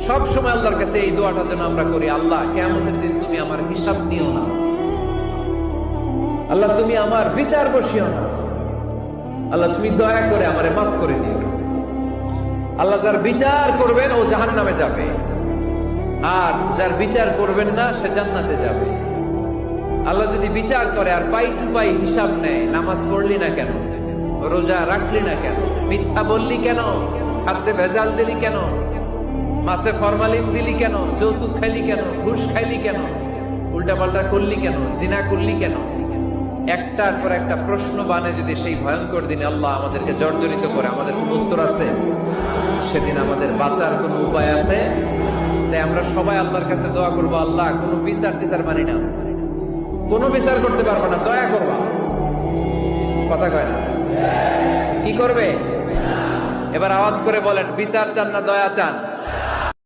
সব সময় আল্লাহর কাছে এই দোয়াটা যেন আমরা করি, আল্লাহ কিয়ামতের দিন তুমি আমার হিসাব নিও না, আল্লাহ তুমি আমার বিচার বসিও না, আল্লাহ তুমি দয়া করে আমারে মাফ করে দিও। আল্লাহ যার বিচার করবেন ও জাহান্নামে যাবে, আর যার বিচার করবেন না সে জান্নাতে যাবে। আল্লাহ যদি বিচার করে আর পাই টু পাই হিসাব নেয়, নামাজ পড়লি না কেন, রোজা রাখলি না কেন, মিথ্যা বললি কেন, খাদ্যে ভেজাল দিলি কেন, মাছে ফরমালিন দিলি কেন, যৌতুক খাইলি কেন, ঘুষ খাইলি কেন, উল্টাপাল্টা করলি কেন, জিনা করলি কেন, একটার পর একটা প্রশ্ন বানে যদি সেই ভয়ঙ্কর দিনে আল্লাহ আমাদেরকে জর্জরিত করে, আমাদের কোন উত্তর আছে? সেদিন আমাদের বাঁচার কোন উপায় আছে? তাই আমরা সবাই আল্লাহর কাছে দোয়া করবো, আল্লাহ কোনো বিচার টিচার মানি না, কোনো বিচার করতে পারবো না, দয়া করবা। কথা কয় না? কি করবে? এবার আওয়াজ করে বলেন, বিচার চান না দয়া চান?